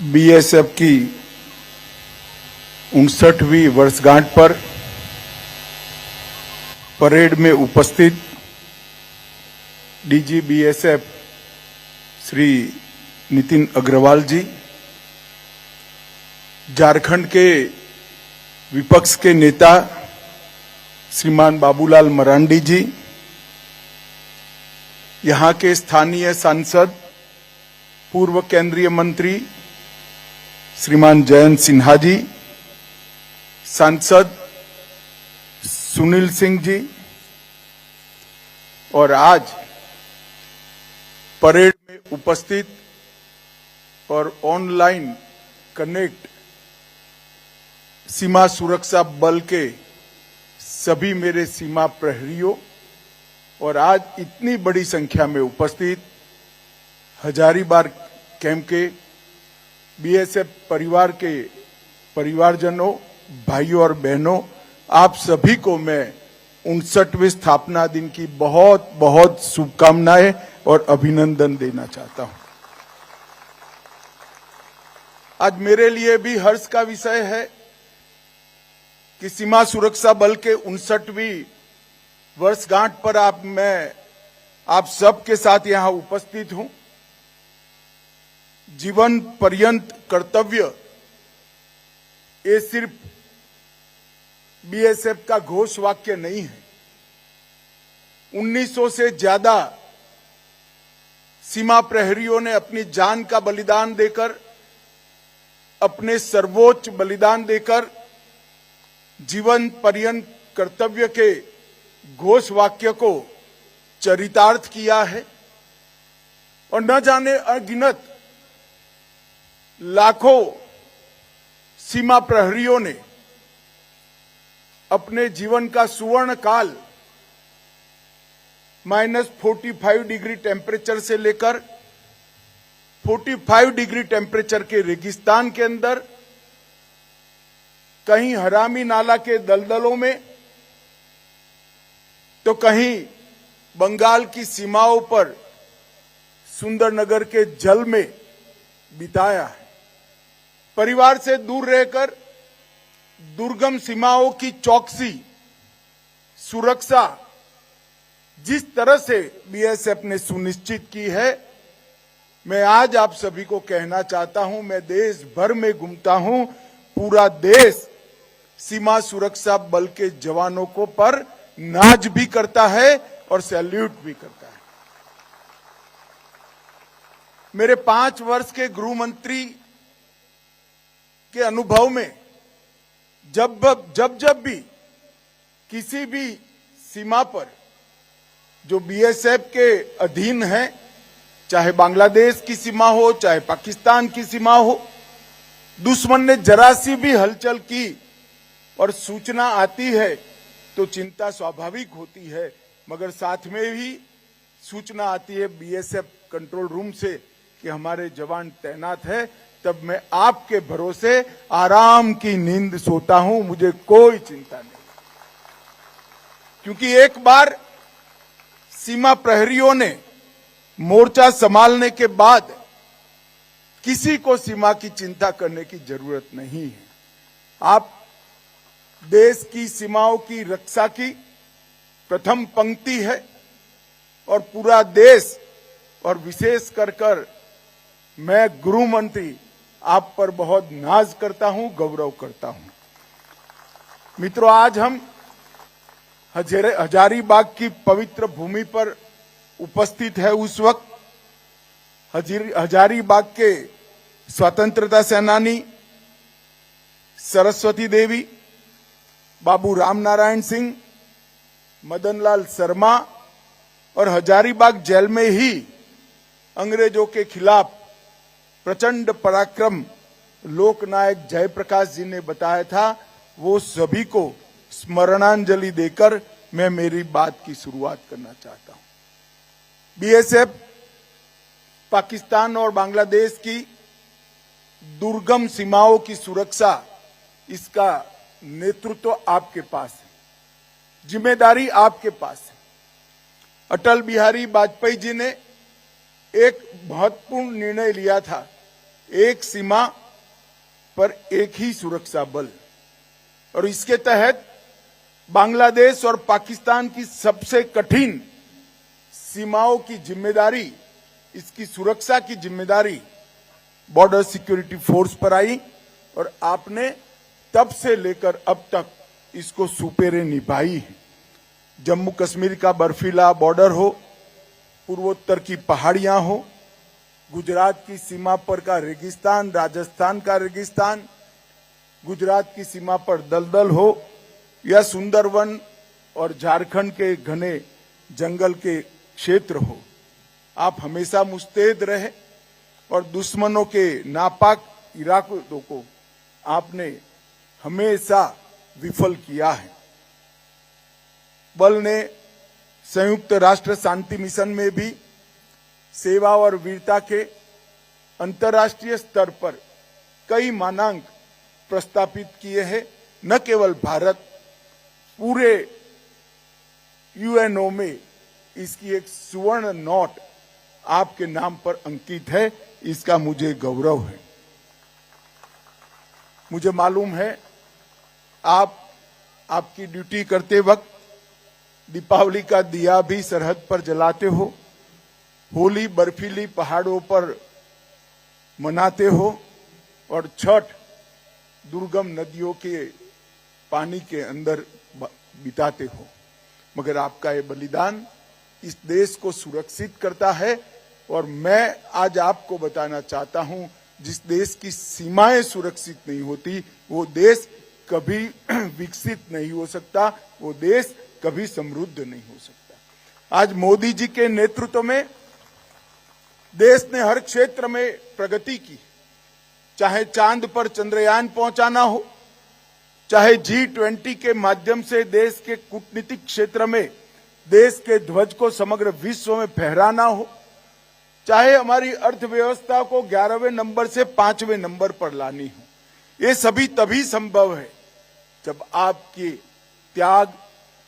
BSF की 59वीं वर्षगांठ पर परेड में उपस्थित डीजी बीएसएफ श्री नितिन अग्रवाल जी, झारखंड के विपक्ष के नेता श्रीमान बाबूलाल मरांडी जी, यहां के स्थानीय सांसद पूर्व केंद्रीय मंत्री श्रीमान जयंत सिन्हा जी, सांसद सुनील सिंह जी, और आज परेड में उपस्थित और ऑनलाइन कनेक्ट सीमा सुरक्षा बल के सभी मेरे सीमा प्रहरियों और आज इतनी बड़ी संख्या में उपस्थित हजारीबाग कैंप के बीएसएफ परिवार के परिवारजनों, भाइयों और बहनों, आप सभी को मैं 59वें स्थापना दिन की बहुत बहुत शुभकामनाएं और अभिनंदन देना चाहता हूं। आज मेरे लिए भी हर्ष का विषय है कि सीमा सुरक्षा बल के 59वीं वर्षगांठ पर मैं आप सबके साथ यहां उपस्थित हूं। जीवन पर्यंत कर्तव्य, ये सिर्फ बीएसएफ का घोष वाक्य नहीं है। 1900 से ज्यादा सीमा प्रहरियों ने अपनी जान का बलिदान देकर, अपने सर्वोच्च बलिदान देकर जीवन पर्यंत कर्तव्य के घोष वाक्य को चरितार्थ किया है और न जाने अगिनत लाखों सीमा प्रहरियों ने अपने जीवन का सुवर्ण काल -45 डिग्री टेम्परेचर से लेकर 45 डिग्री टेम्परेचर के रेगिस्तान के अंदर, कहीं हरामी नाला के दलदलों में, तो कहीं बंगाल की सीमाओं पर सुंदरनगर के जल में बिताया है। परिवार से दूर रहकर दुर्गम सीमाओं की चौकसी, सुरक्षा जिस तरह से बीएसएफ ने सुनिश्चित की है, मैं आज आप सभी को कहना चाहता हूं, मैं देश भर में घूमता हूं, पूरा देश सीमा सुरक्षा बल के जवानों को पर नाज भी करता है और सैल्यूट भी करता है। मेरे 5 वर्ष के गृह मंत्री के अनुभव में जब भी किसी भी सीमा पर जो बीएसएफ के अधीन है, चाहे बांग्लादेश की सीमा हो, चाहे पाकिस्तान की सीमा हो, दुश्मन ने जरा सी भी हलचल की और सूचना आती है तो चिंता स्वाभाविक होती है, मगर साथ में भी सूचना आती है बीएसएफ कंट्रोल रूम से कि हमारे जवान तैनात है, तब मैं आपके भरोसे आराम की नींद सोता हूं, मुझे कोई चिंता नहीं। क्योंकि एक बार सीमा प्रहरियों ने मोर्चा संभालने के बाद किसी को सीमा की चिंता करने की जरूरत नहीं है। आप देश की सीमाओं की रक्षा की प्रथम पंक्ति है और पूरा देश, और विशेष कर मैं गृह मंत्री आप पर बहुत नाज करता हूं, गौरव करता हूं। मित्रों, आज हम हजारीबाग की पवित्र भूमि पर उपस्थित है। उस वक्त हजारीबाग के स्वतंत्रता सेनानी सरस्वती देवी, बाबू रामनारायण सिंह, मदनलाल शर्मा और हजारीबाग जेल में ही अंग्रेजों के खिलाफ प्रचंड पराक्रम लोकनायक जयप्रकाश जी ने बताया था, वो सभी को स्मरणांजलि देकर मैं मेरी बात की शुरुआत करना चाहता हूं। बीएसएफ पाकिस्तान और बांग्लादेश की दुर्गम सीमाओं की सुरक्षा, इसका नेतृत्व आपके पास है, जिम्मेदारी आपके पास है। अटल बिहारी वाजपेयी जी ने एक महत्वपूर्ण निर्णय लिया था, एक सीमा पर एक ही सुरक्षा बल, और इसके तहत बांग्लादेश और पाकिस्तान की सबसे कठिन सीमाओं की जिम्मेदारी, इसकी सुरक्षा की जिम्मेदारी बॉर्डर सिक्योरिटी फोर्स पर आई और आपने तब से लेकर अब तक इसको सुपेरे निभाई है। जम्मू कश्मीर का बर्फीला बॉर्डर हो, पूर्वोत्तर की पहाड़ियां हो, गुजरात की सीमा पर का रेगिस्तान, राजस्थान का रेगिस्तान, गुजरात की सीमा पर दलदल हो, या सुंदरवन और झारखंड के घने जंगल के क्षेत्र हो, आप हमेशा मुस्तैद रहे और दुश्मनों के नापाक इरादों को आपने हमेशा विफल किया है। बल ने संयुक्त राष्ट्र शांति मिशन में भी सेवा और वीरता के अंतर्राष्ट्रीय स्तर पर कई मानांक प्रस्तापित किए हैं। न केवल भारत, पूरे यूएनओ में इसकी एक सुवर्ण नोट आपके नाम पर अंकित है, इसका मुझे गौरव है। मुझे मालूम है आप आपकी ड्यूटी करते वक्त दीपावली का दिया भी सरहद पर जलाते हो, होली बर्फीली पहाड़ों पर मनाते हो और छठ दुर्गम नदियों के पानी के अंदर बिताते हो, मगर आपका ये बलिदान इस देश को सुरक्षित करता है। और मैं आज आपको बताना चाहता हूं, जिस देश की सीमाएं सुरक्षित नहीं होती वो देश कभी विकसित नहीं हो सकता, वो देश कभी समृद्ध नहीं हो सकता। आज मोदी जी के नेतृत्व में देश ने हर क्षेत्र में प्रगति की, चाहे चांद पर चंद्रयान पहुंचाना हो, चाहे G20 के माध्यम से देश के कूटनीतिक क्षेत्र में देश के ध्वज को समग्र विश्व में फहराना हो, चाहे हमारी अर्थव्यवस्था को 11वें नंबर से 5वें नंबर पर लानी हो। ये सभी तभी संभव है जब आपकी त्याग,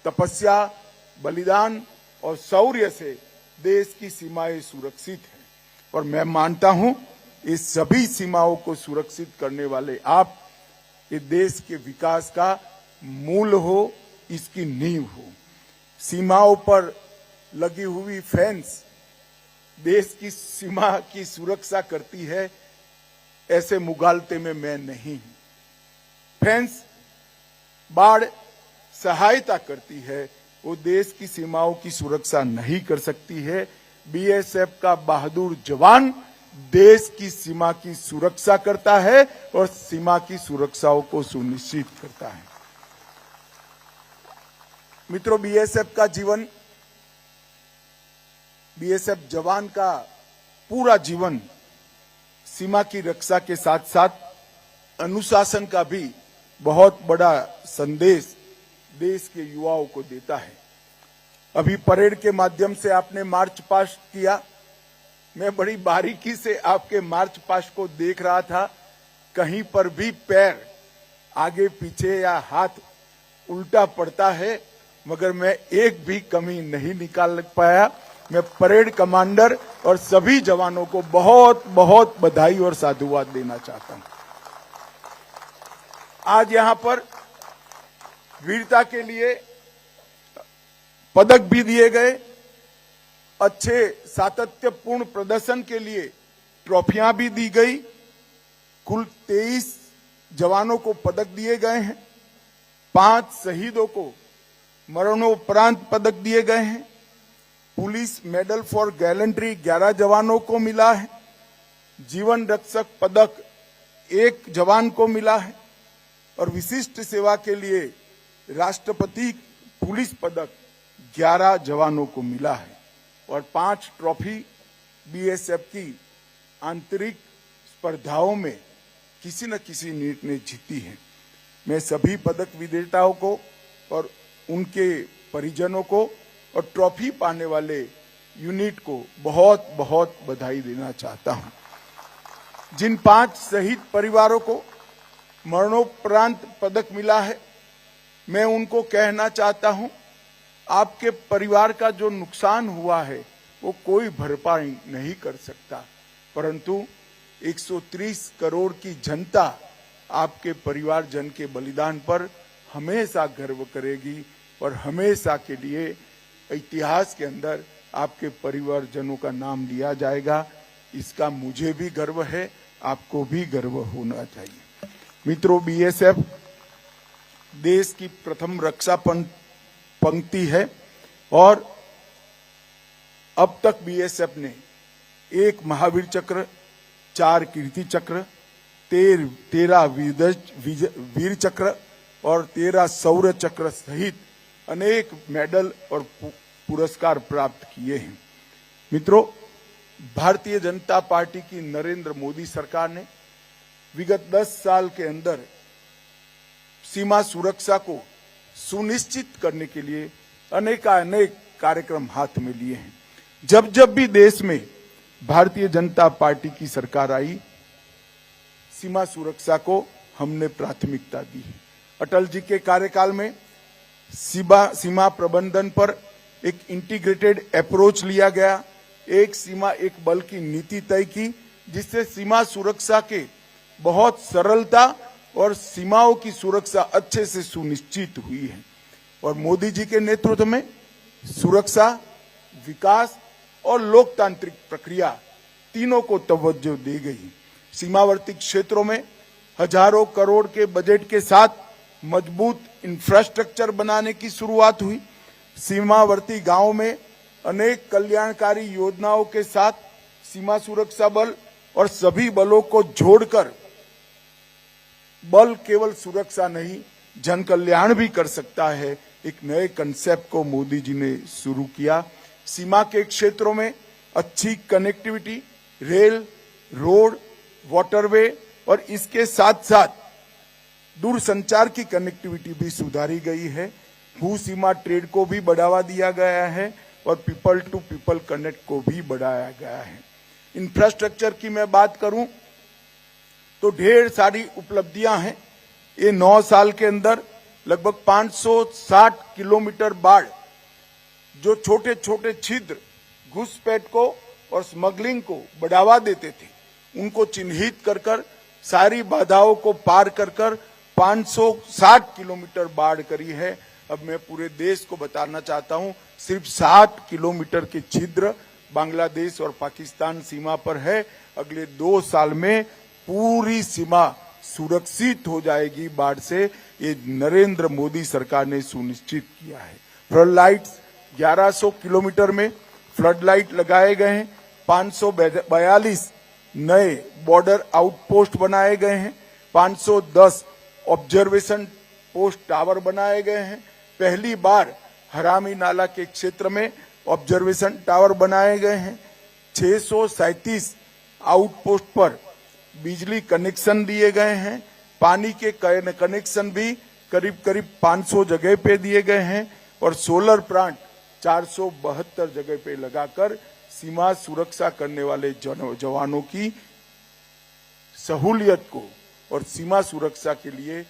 तपस्या, बलिदान और शौर्य से देश की सीमाएं सुरक्षित हैं। और मैं मानता हूं इस सभी सीमाओं को सुरक्षित करने वाले आप ये देश के विकास का मूल हो, इसकी नींव हो। सीमाओं पर लगी हुई फेंस देश की सीमा की सुरक्षा करती है, ऐसे मुगालते में मैं नहीं हूं। फेंस बाढ़ सहायता करती है, वो देश की सीमाओं की सुरक्षा नहीं कर सकती है। बीएसएफ का बहादुर जवान देश की सीमा की सुरक्षा करता है और सीमा की सुरक्षाओं को सुनिश्चित करता है। मित्रों, बीएसएफ जवान का पूरा जीवन सीमा की रक्षा के साथ साथ अनुशासन का भी बहुत बड़ा संदेश देश के युवाओं को देता है। अभी परेड के माध्यम से आपने मार्च पास्ट किया, मैं बड़ी बारीकी से आपके मार्च पास्ट को देख रहा था। कहीं पर भी पैर आगे पीछे या हाथ उल्टा पड़ता है, मगर मैं एक भी कमी नहीं निकाल पाया। मैं परेड कमांडर और सभी जवानों को बहुत बहुत बधाई और साधुवाद देना चाहता हूं। आज यहां पर वीरता के लिए पदक भी दिए गए, अच्छे सातत्यपूर्ण प्रदर्शन के लिए ट्रॉफियां भी दी गई। कुल 23 जवानों को पदक दिए गए हैं, 5 शहीदों को मरणोपरांत पदक दिए गए हैं। पुलिस मेडल फॉर गैलेंट्री 11 जवानों को मिला है। जीवन रक्षक पदक 1 जवान को मिला है और विशिष्ट सेवा के लिए राष्ट्रपति पुलिस पदक 11 जवानों को मिला है और 5 ट्रॉफी बीएसएफ की आंतरिक स्पर्धाओं में किसी न किसी यूनिट ने जीती है। मैं सभी पदक विजेताओं को और उनके परिजनों को और ट्रॉफी पाने वाले यूनिट को बहुत बहुत बधाई देना चाहता हूं। जिन 5 शहीद परिवारों को मरणोपरांत पदक मिला है, मैं उनको कहना चाहता हूं, आपके परिवार का जो नुकसान हुआ है वो कोई भरपाई नहीं कर सकता, परंतु 130 करोड़ की जनता आपके परिवारजन के बलिदान पर हमेशा गर्व करेगी और हमेशा के लिए इतिहास के अंदर आपके परिवारजनों का नाम लिया जाएगा। इसका मुझे भी गर्व है, आपको भी गर्व होना चाहिए। मित्रों, बीएसएफ देश की प्रथम रक्षा पंक्ति है और अब तक बीएसएफ ने 1 महावीर चक्र, 4 कीर्ति चक्र, 13 वीर चक्र और 13 शौर्य चक्र सहित अनेक मेडल और पुरस्कार प्राप्त किए हैं। मित्रों, भारतीय जनता पार्टी की नरेंद्र मोदी सरकार ने विगत 10 साल के अंदर सीमा सुरक्षा को सुनिश्चित करने के लिए अनेक कार्यक्रम हाथ में लिए हैं। जब जब भी देश में भारतीय जनता पार्टी की सरकार आई, सीमा सुरक्षा को हमने प्राथमिकता दी। अटल जी के कार्यकाल में सीमा प्रबंधन पर एक इंटीग्रेटेड अप्रोच लिया गया, एक सीमा एक बल की नीति तय की, जिससे सीमा सुरक्षा के बहुत सरलता और सीमाओं की सुरक्षा अच्छे से सुनिश्चित हुई है। और मोदी जी के नेतृत्व में सुरक्षा, विकास और लोकतांत्रिक प्रक्रिया तीनों को तवज्जो दी गई। सीमावर्ती क्षेत्रों में हजारों करोड़ के बजट के साथ मजबूत इंफ्रास्ट्रक्चर बनाने की शुरुआत हुई। सीमावर्ती गांवों में अनेक कल्याणकारी योजनाओं के साथ सीमा सुरक्षा बल और सभी बलों को जोड़कर बल केवल सुरक्षा नहीं, जन कल्याण भी कर सकता है, एक नए कंसेप्ट को मोदी जी ने शुरू किया। सीमा के क्षेत्रों में अच्छी कनेक्टिविटी, रेल, रोड, वाटरवे और इसके साथ साथ दूरसंचार की कनेक्टिविटी भी सुधारी गई है। भू सीमा ट्रेड को भी बढ़ावा दिया गया है और पीपल टू पीपल कनेक्ट को भी बढ़ाया गया है। इंफ्रास्ट्रक्चर की मैं बात करूं तो ढेर सारी उपलब्धियां हैं। ये 9 साल के अंदर लगभग 560 किलोमीटर बाढ़, जो छोटे छोटे छिद्र घुसपैठ को और स्मगलिंग को बढ़ावा देते थे, उनको चिन्हित कर सारी बाधाओं को पार कर 560 किलोमीटर बाढ़ करी है। अब मैं पूरे देश को बताना चाहता हूं, सिर्फ 60 किलोमीटर के छिद्र बांग्लादेश और पाकिस्तान सीमा पर है। अगले 2 साल में पूरी सीमा सुरक्षित हो जाएगी बाढ़ से, ये नरेंद्र मोदी सरकार ने सुनिश्चित किया है। फ्लड लाइट्स 1100 किलोमीटर में फ्लड लाइट लगाए गए हैं। 542 नए बॉर्डर आउटपोस्ट बनाए गए हैं। 510 ऑब्जर्वेशन पोस्ट टावर बनाए गए हैं। पहली बार हरामी नाला के क्षेत्र में ऑब्जर्वेशन टावर बनाए गए हैं। 637 आउटपोस्ट पर बिजली कनेक्शन दिए गए हैं। पानी के कनेक्शन भी करीब 500 जगह पे दिए गए हैं और सोलर प्लांट 472 जगह पे लगाकर सीमा सुरक्षा करने वाले जवानों की सहूलियत को और सीमा सुरक्षा के लिए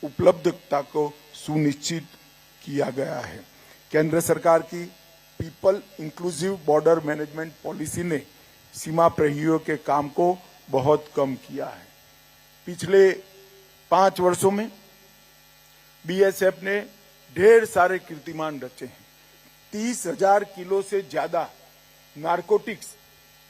उपलब्धता को सुनिश्चित किया गया है। केंद्र सरकार की people inclusive border management policy ने सीमा प्रहरियों के काम को बहुत कम किया है। पिछले 5 वर्षों में बीएसएफ ने ढेर सारे कीर्तिमान रचे हैं। 30,000 किलो से ज्यादा नारकोटिक्स,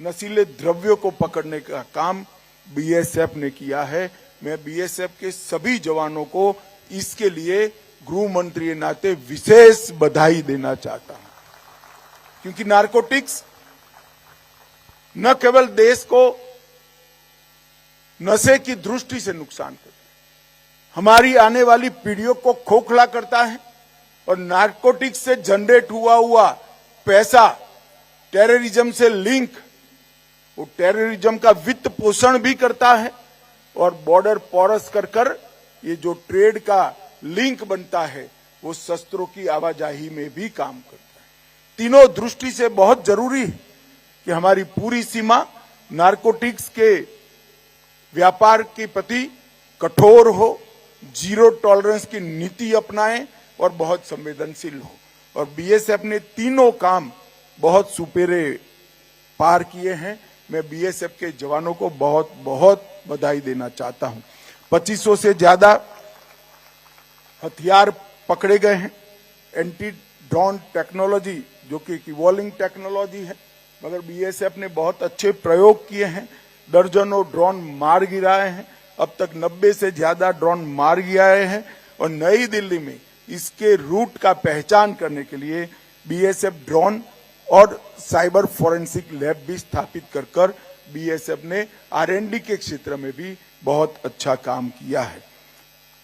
नशीले द्रव्यों को पकड़ने का काम बीएसएफ ने किया है। मैं बीएसएफ के सभी जवानों को इसके लिए गृह मंत्री के नाते विशेष बधाई देना चाहता हूं, क्योंकि नारकोटिक्स न केवल देश को नशे की दृष्टि से नुकसान करता है, हमारी आने वाली पीढ़ियों को खोखला करता है और नारकोटिक्स से जनरेट हुआ पैसा टेररिज्म से लिंक, वो टेररिज्म का वित्त पोषण भी करता है और बॉर्डर पोरस कर ये जो ट्रेड का लिंक बनता है वो शस्त्रों की आवाजाही में भी काम करता है। तीनों दृष्टि से बहुत जरूरी है कि हमारी पूरी सीमा नारकोटिक्स के व्यापार के प्रति कठोर हो, जीरो टॉलरेंस की नीति अपनाएं और बहुत संवेदनशील हो। और बीएसएफ ने तीनों काम बहुत सुपेरे पार किए हैं। मैं बीएसएफ के जवानों को बहुत बहुत बधाई देना चाहता हूं। 2500 से ज्यादा हथियार पकड़े गए हैं। एंटी ड्रोन टेक्नोलॉजी जो कि इवॉल्विंग टेक्नोलॉजी है, मगर बीएसएफ ने बहुत अच्छे प्रयोग किए हैं। दर्जनों ड्रोन मार गिराए हैं। अब तक 90 से ज्यादा ड्रोन मार गिराए हैं। और नई दिल्ली में इसके रूट का पहचान करने के लिए बीएसएफ ड्रोन और साइबर फोरेंसिक लैब भी स्थापित कर बीएसएफ ने R&D के क्षेत्र में भी बहुत अच्छा काम किया है।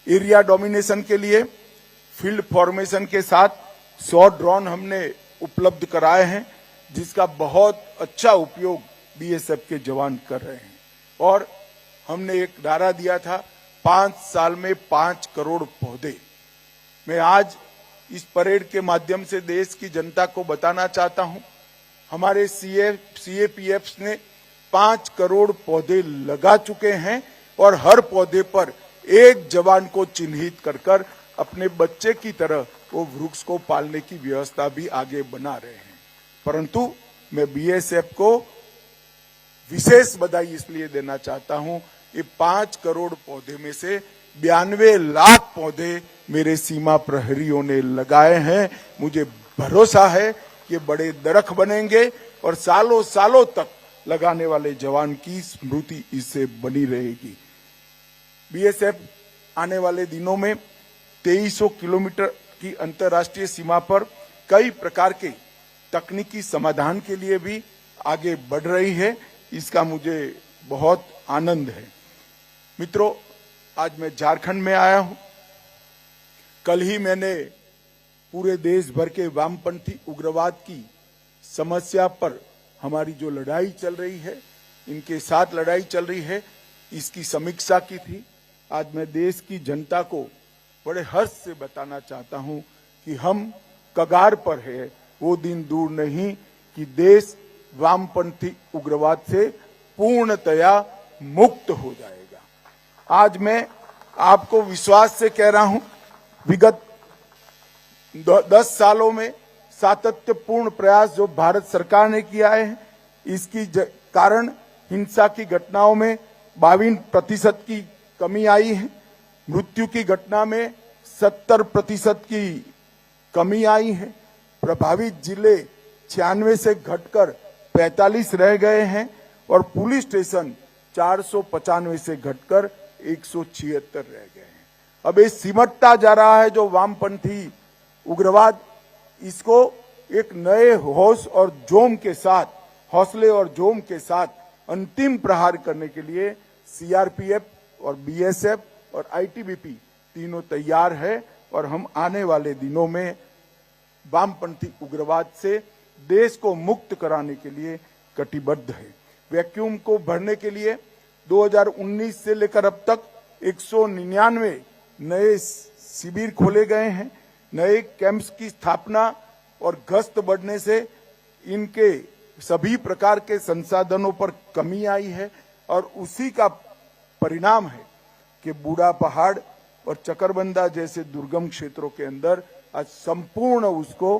एरिया डोमिनेशन के लिए फील्ड फॉर्मेशन के साथ 100 ड्रोन हमने उपलब्ध कराए हैं, जिसका बहुत अच्छा उपयोग बीएसएफ के जवान कर रहे हैं। और हमने एक नारा दिया था 5 साल में 5 करोड़ पौधे। मैं आज इस परेड के माध्यम से देश की जनता को बताना चाहता हूं, हमारे सीएपीएफ ने 5 करोड़ पौधे लगा चुके हैं और हर पौधे पर एक जवान को चिन्हित कर अपने बच्चे की तरह वो वृक्ष को पालने की व्यवस्था भी आगे बना रहे हैं। परंतु मैं बीएसएफ को विशेष बधाई इसलिए देना चाहता हूं, ये 5 करोड़ पौधे में से 92 लाख पौधे मेरे सीमा प्रहरियों ने लगाए हैं। मुझे भरोसा है कि बड़े दरख्त बनेंगे और सालों सालों तक लगाने वाले जवान की स्मृति इससे बनी रहेगी। बीएसएफ आने वाले दिनों में 2300 किलोमीटर की अंतर्राष्ट्रीय सीमा पर कई प्रकार के तकनीकी समाधान के लिए भी आगे बढ़ रही है। इसका मुझे बहुत आनंद है। मित्रों, आज मैं झारखंड में आया हूं। कल ही मैंने पूरे देश भर के वामपंथी उग्रवाद की समस्या पर हमारी जो लड़ाई चल रही है, इनके साथ लड़ाई चल रही है, इसकी समीक्षा की थी। आज मैं देश की जनता को बड़े हर्ष से बताना चाहता हूं कि हम कगार पर है। वो दिन दूर नहीं कि देश वामपंथी उग्रवाद से पूर्णतया मुक्त हो जाएगा। आज मैं आपको विश्वास से कह रहा हूं, विगत 10 सालों में सातत्यपूर्ण प्रयास जो भारत सरकार ने किया है, इसकी कारण हिंसा की घटनाओं में 52% की कमी आई है। मृत्यु की घटना में 70% की कमी आई है। प्रभावित जिले 96 से घटकर 45 रह गए हैं और पुलिस स्टेशन 495 से घटकर 176 रह गए हैं। अब ये सिमटता जा रहा है जो वामपंथी उग्रवाद, इसको एक नए हौसले और जोम के साथ अंतिम प्रहार करने के लिए सीआरपीएफ और बीएसएफ और आईटीबीपी तीनों तैयार है। और हम आने वाले दिनों में वामपंथी उग्रवाद से देश को मुक्त कराने के लिए कटिबद्ध है। वैक्यूम को भरने के लिए 2019 से लेकर अब तक 199 नए शिविर खोले गए हैं। नए कैंप्स की स्थापना और गश्त बढ़ने से इनके सभी प्रकार के संसाधनों पर कमी आई है और उसी का परिणाम है कि बूढ़ा पहाड़ और चकरबंदा जैसे दुर्गम क्षेत्रों के अंदर आज संपूर्ण उसको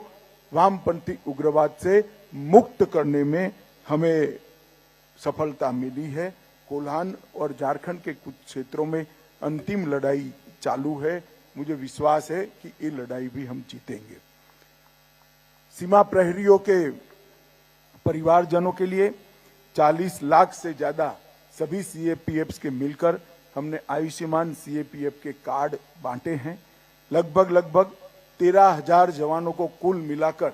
वामपंथी उग्रवाद से मुक्त करने में हमें सफलता मिली है। कोल्हान और झारखंड के कुछ क्षेत्रों में अंतिम लड़ाई चालू है। मुझे विश्वास है कि ये लड़ाई भी हम जीतेंगे। सीमा प्रहरियों के परिवारजनों के लिए 40 लाख से ज्यादा सभी सीएपीएफ के मिलकर हमने आयुष्मान सीएपीएफ के कार्ड बांटे हैं। लगभग 13,000 जवानों को कुल मिलाकर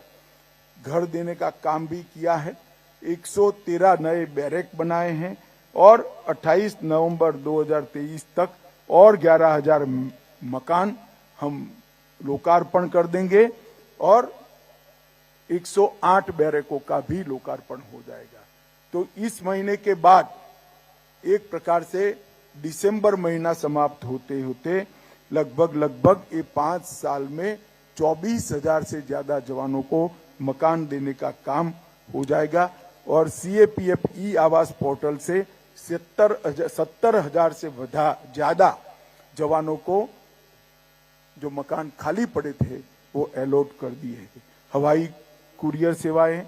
घर देने का काम भी किया है। 113 नए बैरक बनाए हैं और 28 नवंबर 2023 तक और 11,000 मकान हम लोकार्पण कर देंगे और 108 बैरकों का भी लोकार्पण हो जाएगा। तो इस महीने के बाद एक प्रकार से दिसंबर महीना समाप्त होते होते लगभग ये 5 साल में 24,000 से ज्यादा जवानों को मकान देने का काम हो जाएगा और सीएपीएफ ई आवास पोर्टल से 70,000 से ज्यादा जवानों को जो मकान खाली पड़े थे वो अलॉट कर दिए हैं। हवाई कुरियर सेवाएं,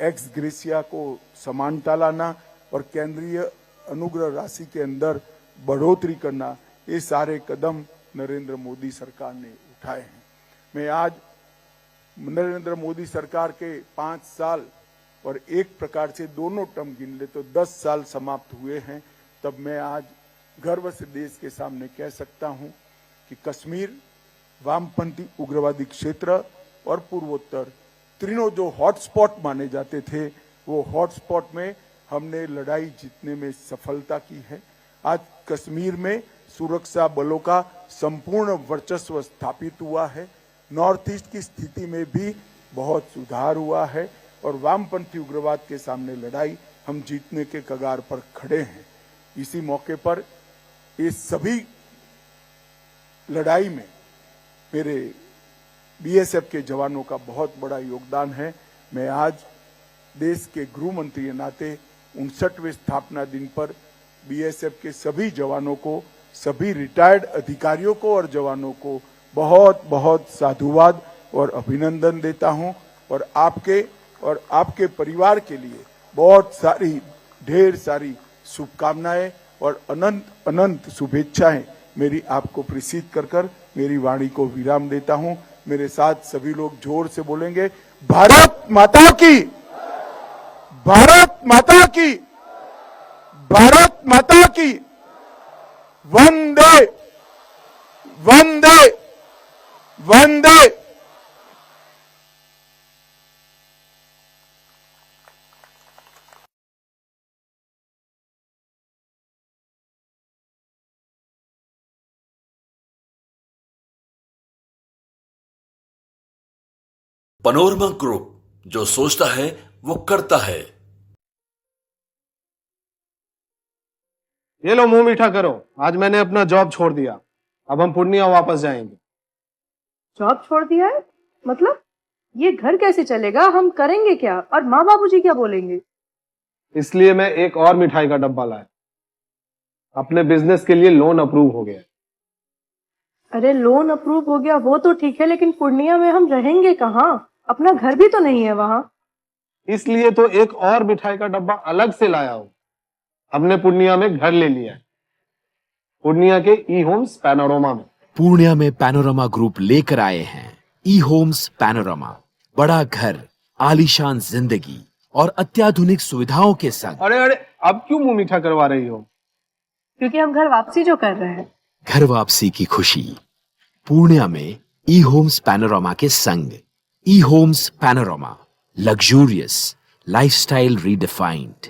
एक्स ग्रेसिया को समानता लाना और केंद्रीय अनुग्रह राशि के अंदर बढ़ोतरी करना, ये सारे कदम नरेंद्र मोदी सरकार ने उठाए हैं। मैं आज नरेंद्र मोदी सरकार के 5 साल और एक प्रकार से दोनों टर्म गिन ले तो 10 साल समाप्त हुए हैं, तब मैं आज गर्व से देश के सामने कह सकता हूं कि कश्मीर, वामपंथी उग्रवादी क्षेत्र और पूर्वोत्तर तीनों जो हॉटस्पॉट माने जाते थे, वो हॉटस्पॉट में हमने लड़ाई जीतने में सफलता की है। आज कश्मीर में सुरक्षा बलों का संपूर्ण वर्चस्व स्थापित हुआ है। नॉर्थ ईस्ट की स्थिति में भी बहुत सुधार हुआ है और वामपंथी उग्रवाद के सामने लड़ाई हम जीतने के कगार पर खड़े हैं। इसी मौके पर इस सभी लड़ाई में मेरे बीएसएफ के जवानों का बहुत बड़ा योगदान है। मैं आज देश के गृह मंत्री के नाते 59वें स्थापना दिन पर बीएसएफ के सभी जवानों को, सभी रिटायर्ड अधिकारियों को और जवानों को बहुत बहुत साधुवाद और अभिनंदन देता हूं और आपके परिवार के लिए बहुत सारी, ढेर सारी शुभकामनाएं और अनंत अनंत शुभेच्छाएं मेरी आपको प्रेषित कर मेरी वाणी को विराम देता हूं। मेरे साथ सभी लोग जोर से बोलेंगे, भारत माता की, भारत माता की, भारत माता की, वंदे वंदे वंदे। पैनोरमा ग्रुप, जो सोचता है वो करता है। ये लो मुंह मीठा करो, आज मैंने अपना जॉब छोड़ दिया, अब हम पूर्णिया वापस जाएंगे। जॉब छोड़ दिया है? मतलब ये घर कैसे चलेगा? हम करेंगे क्या? और माँ बाबूजी क्या बोलेंगे? इसलिए मैं एक और मिठाई का डब्बा लाया। अपने बिजनेस के लिए लोन अप्रूव हो गया। अरे लोन अप्रूव हो गया वो तो ठीक है, लेकिन पूर्णिया में हम रहेंगे कहाँ? अपना घर भी तो नहीं है वहाँ। इसलिए तो एक और मिठाई का डब्बा अलग से लाया हूं। हमने पूर्णिया में घर ले लिया है, पूर्णिया के ई होम्स पैनोरमा में। पूर्णिया में पैनोरमा ग्रुप लेकर आए हैं ई होम्स पैनोरमा। बड़ा घर, आलीशान जिंदगी और अत्याधुनिक सुविधाओं के संग। अरे अरे, अब क्यों मुंह मीठा करवा रही हो? क्योंकि हम घर वापसी जो कर रहे हैं। घर वापसी की खुशी पूर्णिया में ई होम्स पैनोरमा के संग। E Homes Panorama, luxurious lifestyle redefined.